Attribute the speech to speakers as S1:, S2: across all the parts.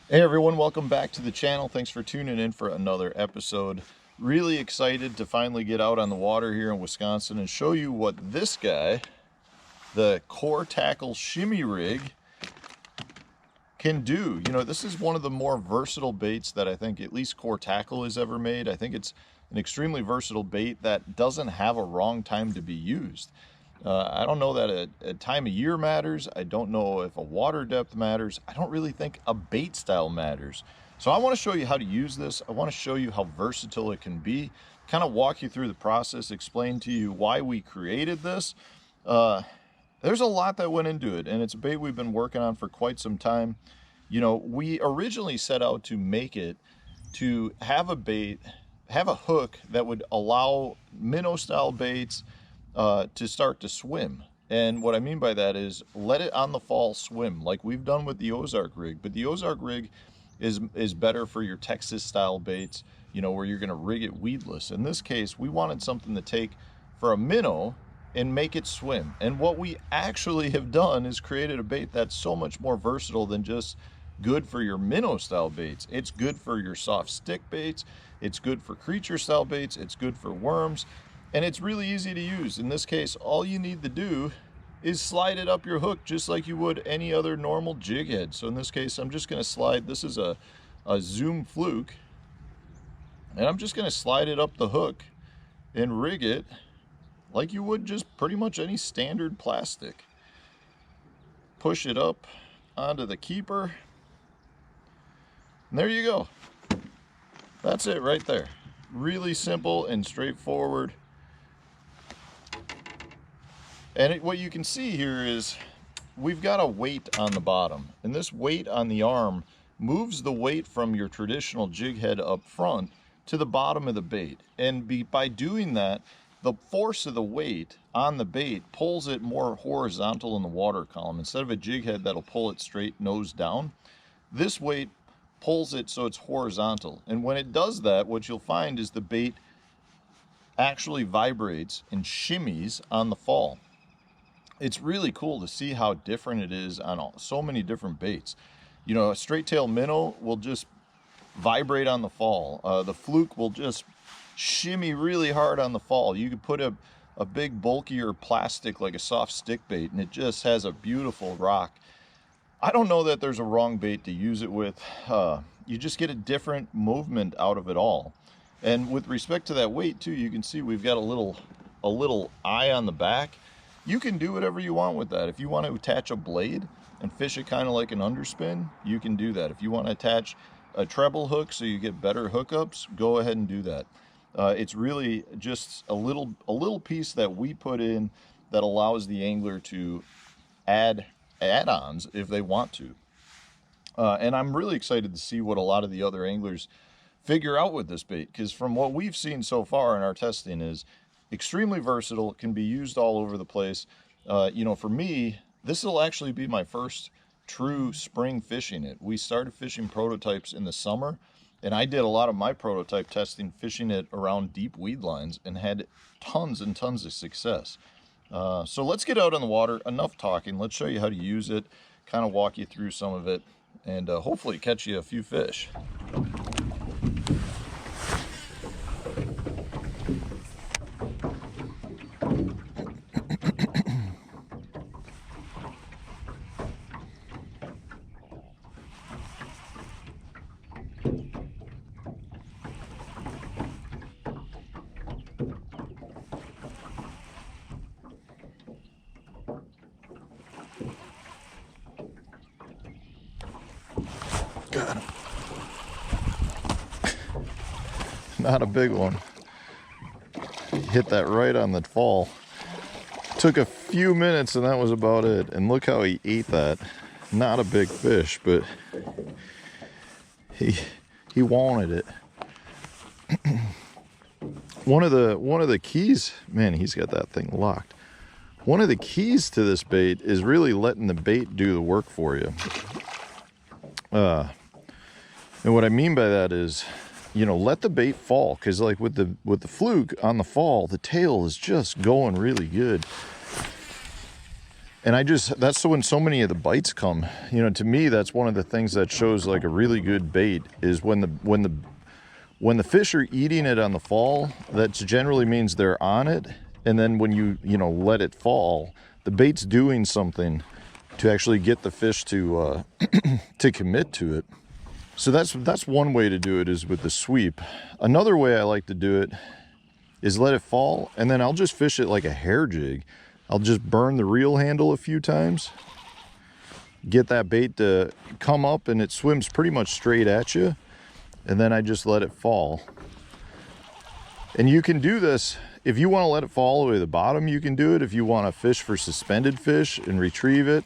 S1: Hey everyone, welcome back to the channel. Thanks for tuning in for another episode. Really excited to finally get out on the water here in Wisconsin and show you what this guy, the Core Tackle Shimmy Rig, can do. You know, this is one of the more versatile baits that I think at least Core Tackle has ever made. I think it's an extremely versatile bait that doesn't have a wrong time to be used. I don't know that a time of year matters. I don't know if a water depth matters. I don't really think a bait style matters. So I want to show you how to use this. I want to show you how versatile it can be, kind of walk you through the process, explain to you why we created this. There's a lot that went into it, and it's a bait we've been working on for quite some time. You know, we originally set out to make it to have a bait, have a hook that would allow minnow style baits to start to swim. And what I mean by that is let it on the fall swim like we've done with the Ozark rig. But the Ozark rig is better for your Texas style baits, you know, where you're going to rig it weedless. In this case, we wanted something to take for a minnow and make it swim. And what we actually have done is created a bait that's so much more versatile than just good for your minnow style baits. It's good for your soft stick baits. It's good for creature style baits. It's good for worms. And it's really easy to use. In this case, all you need to do is slide it up your hook just like you would any other normal jig head. So in this case, I'm just going to slide, this is a Zoom Fluke, and I'm just going to slide it up the hook and rig it like you would just pretty much any standard plastic. Push it up onto the keeper, and there you go. That's it right there. Really simple and straightforward. And what you can see here is we've got a weight on the bottom, and this weight on the arm moves the weight from your traditional jig head up front to the bottom of the bait. And by doing that, the force of the weight on the bait pulls it more horizontal in the water column. Instead of a jig head that'll pull it straight nose down, this weight pulls it so it's horizontal. And when it does that, what you'll find is the bait actually vibrates and shimmies on the fall. It's really cool to see how different it is on so many different baits. You know, a straight tail minnow will just vibrate on the fall. The fluke will just shimmy really hard on the fall. You could put a big bulkier plastic like a soft stick bait, and it just has a beautiful rock. I don't know that there's a wrong bait to use it with. You just get a different movement out of it all. And with respect to that weight too, you can see we've got a little eye on the back. You can do whatever you want with that. If you want to attach a blade and fish it kind of like an underspin, you can do that. If you want to attach a treble hook so you get better hookups, go ahead and do that. It's really just a little piece that we put in that allows the angler to add add-ons if they want to. And I'm really excited to see what a lot of the other anglers figure out with this bait, because from what we've seen so far in our testing is extremely versatile. It can be used all over the place. You know, for me, this will actually be my first true spring fishing it. We started fishing prototypes in the summer, and I did a lot of my prototype testing fishing it around deep weed lines and had tons and tons of success. So let's get out on the water. Enough talking. Let's show you how to use it, kind of walk you through some of it, and hopefully catch you a few fish. Got him. Not a big one. Hit that right on the fall. Took a few minutes and that was about it. And look how he ate that. Not a big fish, but he wanted it. One of the keys, man, he's got that thing locked. One of the keys to this bait is really letting the bait do the work for you. And what I mean by that is, you know, let the bait fall, because like with the fluke on the fall, the tail is just going really good. And that's when so many of the bites come. You know, to me, that's one of the things that shows like a really good bait is when the fish are eating it on the fall. That generally means they're on it. And then when you let it fall, the bait's doing something to actually get the fish to to commit to it. So that's one way to do it, is with the sweep. Another way I like to do it is let it fall, and then I'll just fish it like a hair jig. I'll just burn the reel handle a few times, get that bait to come up, and it swims pretty much straight at you, and then I just let it fall. And you can do this if you want to let it fall all the way to the bottom. You can do it if you want to fish for suspended fish and retrieve it.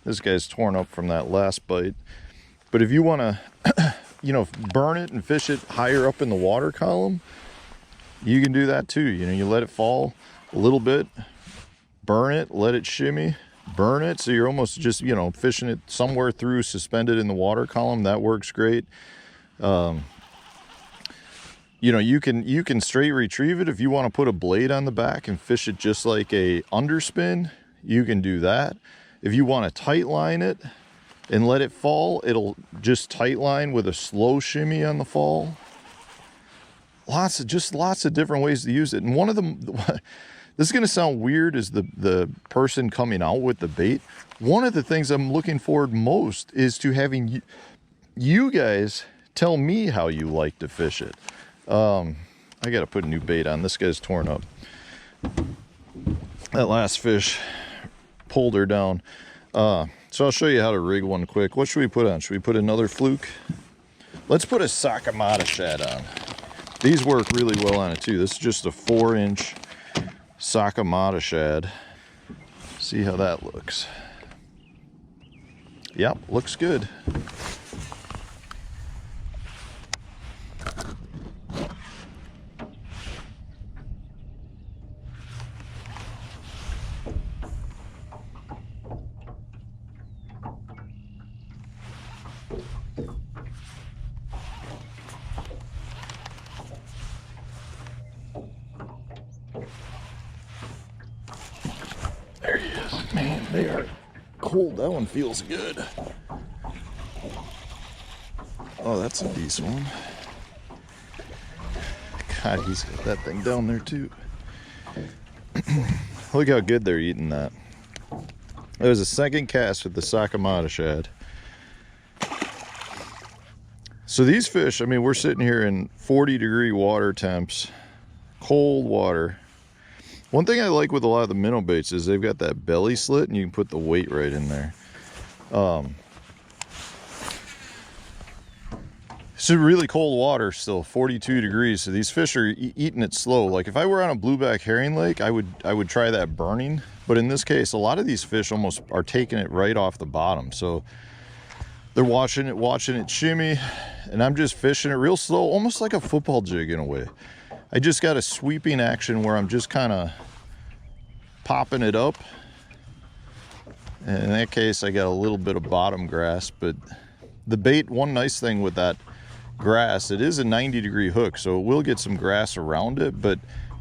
S1: This guy's torn up from that last bite. But if you want to burn it and fish it higher up in the water column, you can do that too. You let it fall a little bit, burn it, let it shimmy, burn it, so you're almost just fishing it somewhere through, suspended in the water column. That works great. You can straight retrieve it. If you want to put a blade on the back and fish it just like a underspin, you can do that. If you want to tight line it and let it fall, it'll just tight line with a slow shimmy on the fall. Lots of different ways to use it. And one of them, this is going to sound weird, as the person coming out with the bait. One of the things I'm looking forward most is to having you guys tell me how you like to fish it. I got to put a new bait on. This guy's torn up. That last fish pulled her down. So I'll show you how to rig one quick. What should we put on? Should we put another fluke? Let's put a Sakamata shad on. These work really well on it too. This is just a 4-inch Sakamata shad. See how that looks. Yep, looks good. There he is. Man, they are cold. That one feels good. Oh, that's a decent one. God, he's got that thing down there too. Look how good they're eating that. It was a second cast with the Sakamata shad. So these fish, I mean, we're sitting here in 40-degree water temps, cold water. One thing I like with a lot of the minnow baits is they've got that belly slit and you can put the weight right in there. It's really cold water still, 42 degrees. So these fish are eating it slow. Like if I were on a blueback herring lake, I would try that burning. But in this case, a lot of these fish almost are taking it right off the bottom. So they're watching it shimmy, and I'm just fishing it real slow, almost like a football jig in a way. I just got a sweeping action where I'm just kind of popping it up. And in that case, I got a little bit of bottom grass, but the bait, one nice thing with that grass, it is a 90-degree hook, so it will get some grass around it, but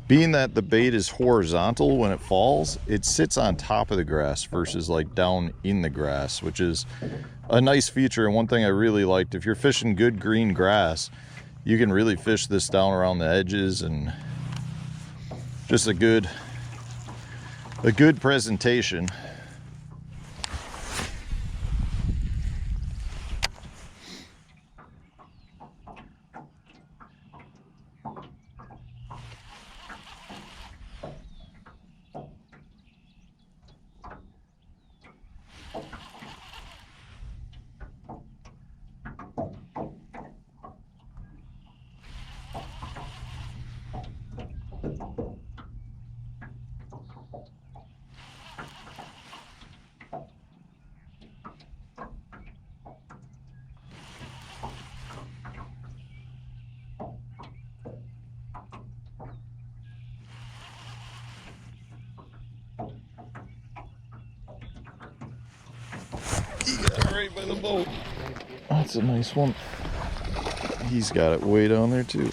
S1: being that the bait is horizontal when it falls, it sits on top of the grass versus like down in the grass, which is a nice feature. And one thing I really liked, if you're fishing good green grass, you can really fish this down around the edges, and just a good presentation. He got it right by the boat. That's a nice one. He's got it way down there too.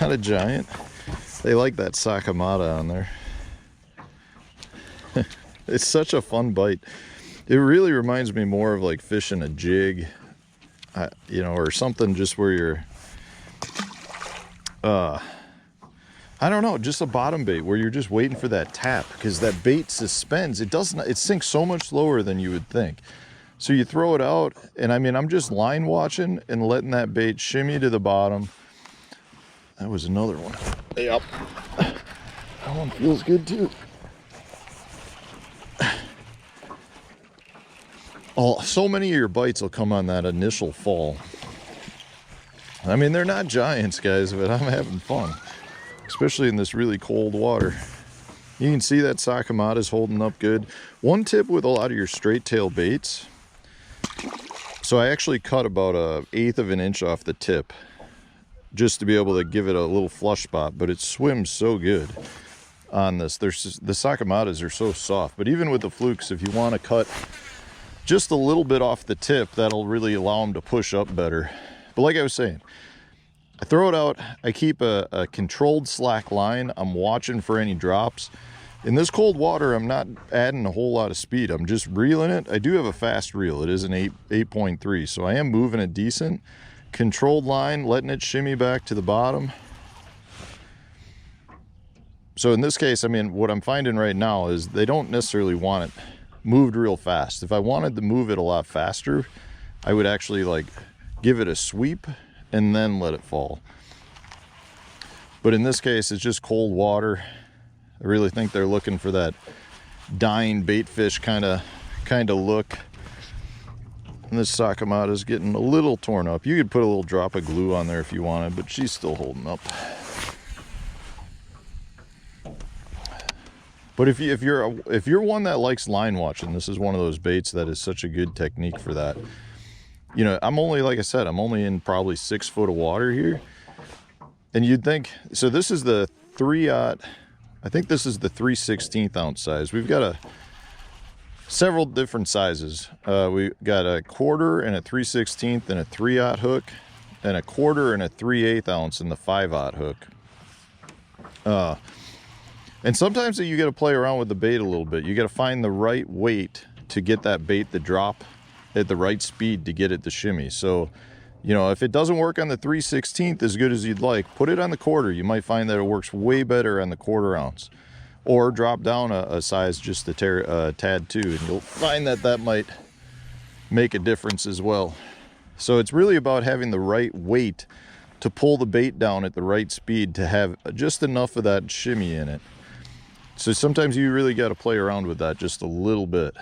S1: Not a giant. They like that Sakamata on there. It's such a fun bite. It really reminds me more of like fishing a jig, you know, or something just where you're, I don't know, just a bottom bait where you're just waiting for that tap, because that bait suspends. It sinks so much slower than you would think. So you throw it out, and I mean, I'm just line watching and letting that bait shimmy to the bottom. That was another one. Yep. That one feels good too. Oh, so many of your bites will come on that initial fall. I mean, they're not giants, guys, but I'm having fun, especially in this really cold water. You can see that Sakamata is holding up good. One tip with a lot of your straight tail baits, so I actually cut about 1/8 of an inch off the tip just to be able to give it a little flush spot, but it swims so good on this. The Sakamatas are so soft, but even with the flukes, if you want to cut just a little bit off the tip, that'll really allow them to push up better. But like I was saying, I throw it out, I keep a controlled slack line, I'm watching for any drops. In this cold water, I'm not adding a whole lot of speed, I'm just reeling it. I do have a fast reel, it is an 8.3, so I am moving it decent. Controlled line, letting it shimmy back to the bottom. So in this case, I mean, what I'm finding right now is they don't necessarily want it moved real fast. If I wanted to move it a lot faster, I would actually like give it a sweep and then let it fall. But in this case, it's just cold water. I really think they're looking for that dying bait fish kind of look. And this Sakamata is getting a little torn up. You could put a little drop of glue on there if you wanted, but she's still holding up. But if you're one that likes line watching, this is one of those baits that is such a good technique for that. You know, I'm only, like I said, I'm only in probably 6 foot of water here. And you'd think, so this is the 3/0, I think this is the 3/16 ounce size. We've got several different sizes. We got a 1/4 and a 3/16 and a 3/0 hook, and a 1/4 and a 3/8 ounce in the 5/0 hook. And sometimes you got to play around with the bait a little bit. You got to find the right weight to get that bait to drop at the right speed to get it to shimmy. So, you know, if it doesn't work on the 3/16 as good as you'd like, put it on the 1/4. You might find that it works way better on the 1/4 ounce. Or drop down a size just a tad too, and you'll find that might make a difference as well. So it's really about having the right weight to pull the bait down at the right speed to have just enough of that shimmy in it. So sometimes you really got to play around with that just a little bit.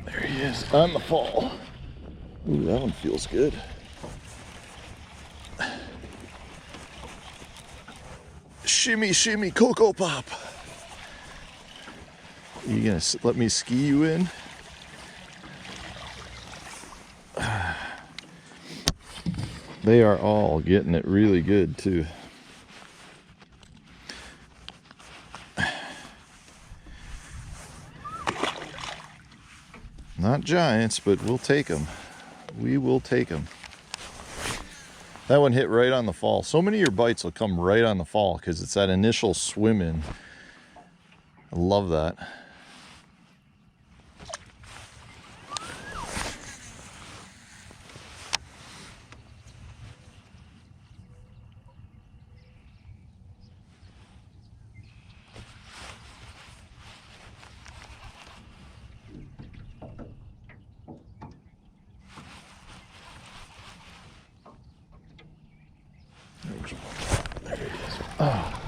S1: There he is on the fall. Ooh, that one feels good. Shimmy, shimmy, Cocoa Pop. You gonna let me ski you in? They are all getting it really good too. Not giants, but we'll take them. We will take them. That one hit right on the fall. So many of your bites will come right on the fall because it's that initial swim in. I love that. Oh,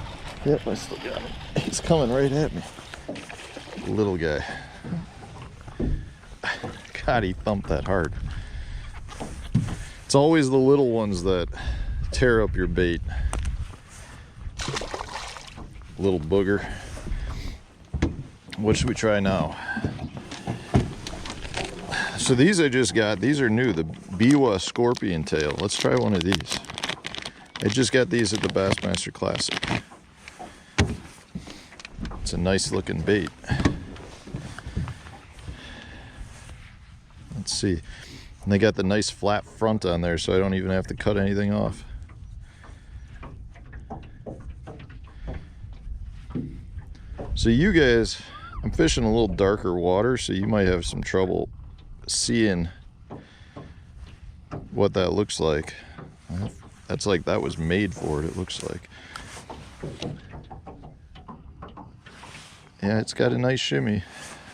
S1: yep, I still got him. He's coming right at me. Little guy. God, he thumped that hard. It's always the little ones that tear up your bait. Little booger. What should we try now? So these I just got, these are new, the Biwa Scorpion Tail. Let's try one of these. I just got these at the Bassmaster Classic. It's a nice looking bait. Let's see. And they got the nice flat front on there, so I don't even have to cut anything off. So you guys, I'm fishing a little darker water, so you might have some trouble seeing what that looks like. That's like that was made for it looks like. Yeah, it's got a nice shimmy.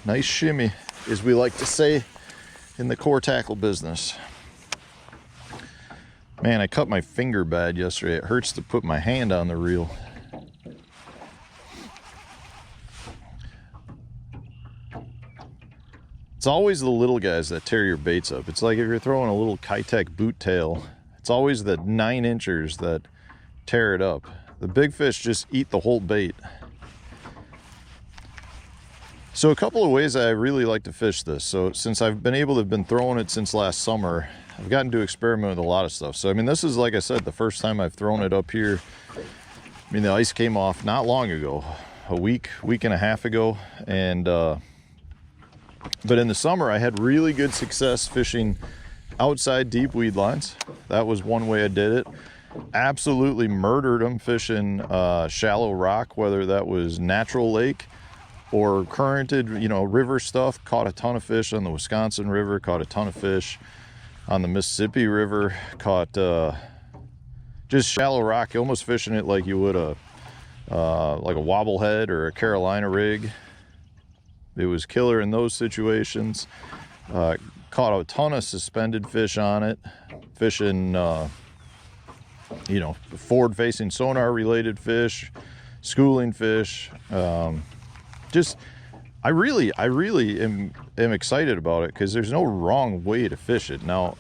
S1: Nice shimmy, as we like to say in the core tackle business. Man, I cut my finger bad yesterday. It hurts to put my hand on the reel. It's always the little guys that tear your baits up. It's like if you're throwing a little Kitech boot tail, it's always the 9-inchers that tear it up. The big fish just eat the whole bait. So a couple of ways I really like to fish this. So since I've been able to have been throwing it since last summer, I've gotten to experiment with a lot of stuff. So I mean, this is, like I said, the first time I've thrown it up here. I mean, the ice came off not long ago, a week and a half ago, and but in the summer I had really good success fishing outside deep weed lines. That was one way I did it. Absolutely murdered them fishing shallow rock, whether that was natural lake or currented, you know, river stuff. Caught a ton of fish on the Wisconsin River, caught a ton of fish on the Mississippi River, caught just shallow rock, almost fishing it like you would like a wobblehead or a Carolina rig. It was killer in those situations. Caught a ton of suspended fish on it, fishing you know, forward-facing sonar related fish, schooling fish. Just I really am excited about it because there's no wrong way to fish it. Now,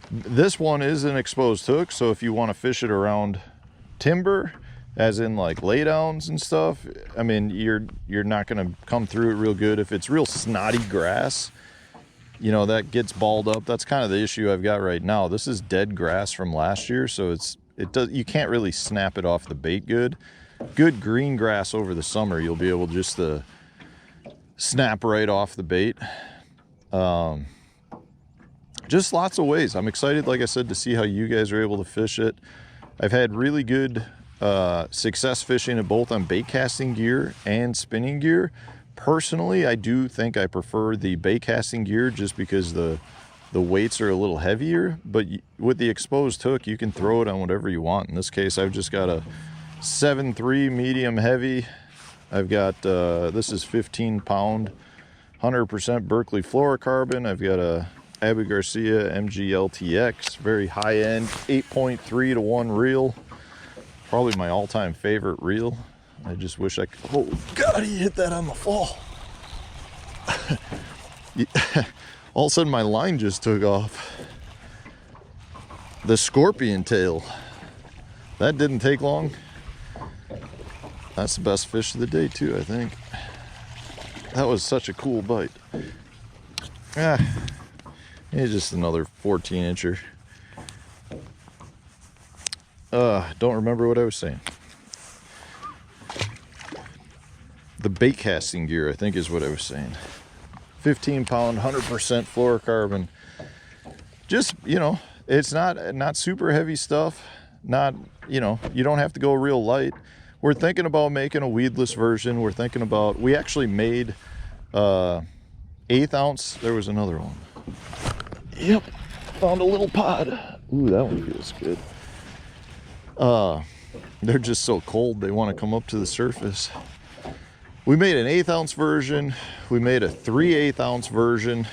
S1: this one is an exposed hook, so if you want to fish it around timber, as in like laydowns and stuff, I mean, you're not going to come through it real good. If it's real snotty grass, you know, that gets balled up. That's kind of the issue I've got right now. This is dead grass from last year, so you can't really snap it off the bait good. Good green grass over the summer, you'll be able just to snap right off the bait. Just lots of ways. I'm excited, like I said, to see how you guys are able to fish it. I've had really good success fishing it both on bait casting gear and spinning gear. Personally, I do think I prefer the bait casting gear just because the weights are a little heavier, but with the exposed hook, you can throw it on whatever you want. In this case, I've just got a 7.3 medium heavy. I've got, this is 15 pound, 100% Berkeley fluorocarbon. I've got a Abu Garcia MGLTX, very high end, 8.3 to 1 reel. Probably my all-time favorite reel. I just wish I could, oh God, he hit that on the fall. All of a sudden my line just took off. The scorpion tail. That didn't take long. That's the best fish of the day too, I think. That was such a cool bite. It's just another 14-incher. Don't remember what I was saying. The bait casting gear, I think, is what I was saying. 15 pound, 100% fluorocarbon. Just, you know, it's not super heavy stuff. Not, you know, you don't have to go real light. We're thinking about making a weedless version. We're thinking about, we actually made 1/8 ounce. There was another one. Yep, found a little pod. Ooh, that one feels good. They're just so cold, they want to come up to the surface. We made an 1/8 ounce version. We made a 3/8 ounce version.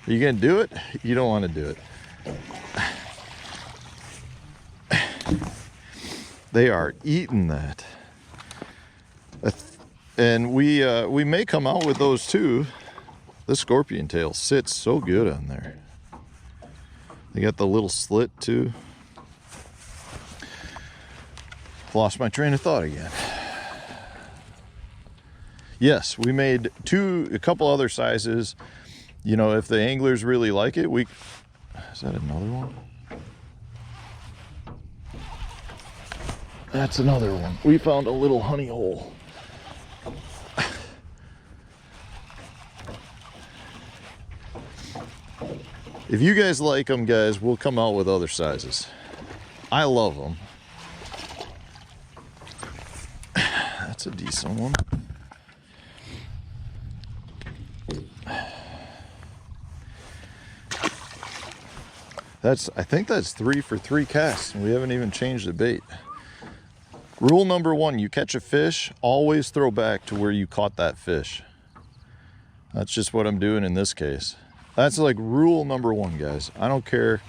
S1: Are you gonna do it? You don't want to do it. They are eating that. And we may come out with those too. The scorpion tail sits so good on there. They got the little slit too. Lost my train of thought again. Yes, we made a couple other sizes. You know, if the anglers really like it, is that another one? That's another one. We found a little honey hole. If you guys like them, guys, we'll come out with other sizes. I love them. That's a decent one. I think that's 3 for 3 casts, and we haven't even changed the bait. Rule number 1, you catch a fish, always throw back to where you caught that fish. That's just what I'm doing in this case. That's like rule number 1, guys. I don't care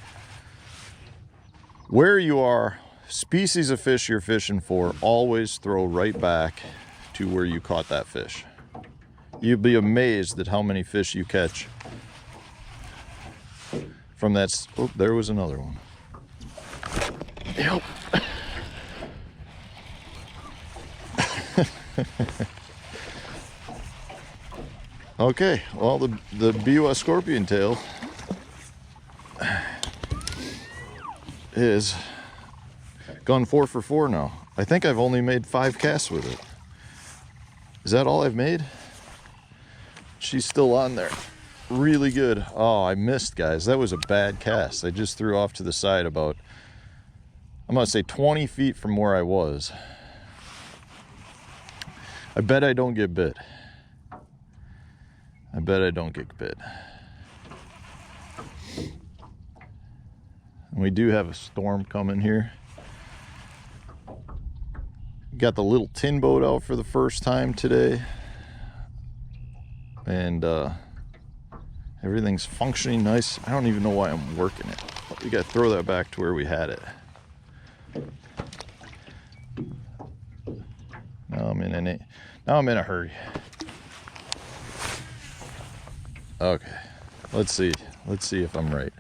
S1: where you are, species of fish you're fishing for, always throw right back to where you caught that fish. You'll be amazed at how many fish you catch from that. Oh, there was another one. Yep. Okay, well, the BUS scorpion tail is gone 4 for 4 now. I think I've only made 5 casts with it. Is that all I've made? She's still on there. Really good. Oh, I missed, guys. That was a bad cast. I just threw off to the side about, I'm gonna say 20 feet from where I was. I bet I don't get bit. I bet I don't get bit. And we do have a storm coming here. Got the little tin boat out for the first time today. And everything's functioning nice. I don't even know why I'm working it. We gotta throw that back to where we had it. Now I'm in a hurry. Okay, let's see if I'm right.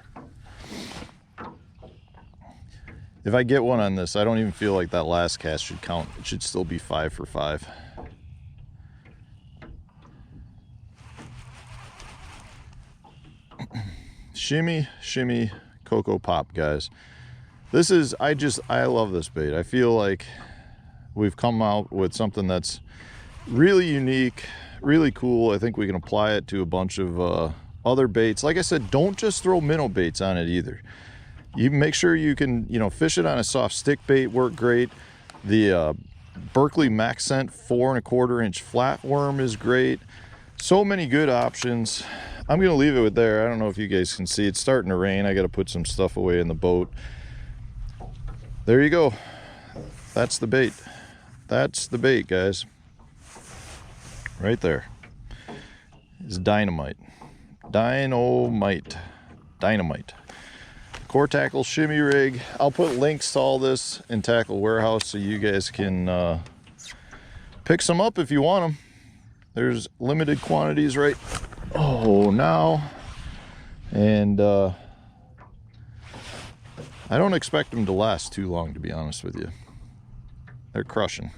S1: If I get one on this, I don't even feel like that last cast should count. It should still be 5 for 5. Shimmy, shimmy, Cocoa Pop, guys. This is, I love this bait. I feel like we've come out with something that's really unique, really cool. I think we can apply it to a bunch of other baits. Like I said, don't just throw minnow baits on it either. You make sure you can, fish it on a soft stick bait, work great. The Berkley Max Scent 4 1/4 inch flatworm is great. So many good options. I'm gonna leave it with there. I don't know if you guys can see. It's starting to rain. I gotta put some stuff away in the boat. There you go. That's the bait. That's the bait, guys. Right there. It's dynamite. Dynamite. Core Tackle shimmy rig. I'll put links to all this in Tackle Warehouse so you guys can pick some up if you want them. There's limited quantities right now. And I don't expect them to last too long, to be honest with you. They're crushing.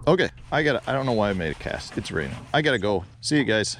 S1: Okay, I don't know why I made a cast. It's raining. I gotta go. See you guys.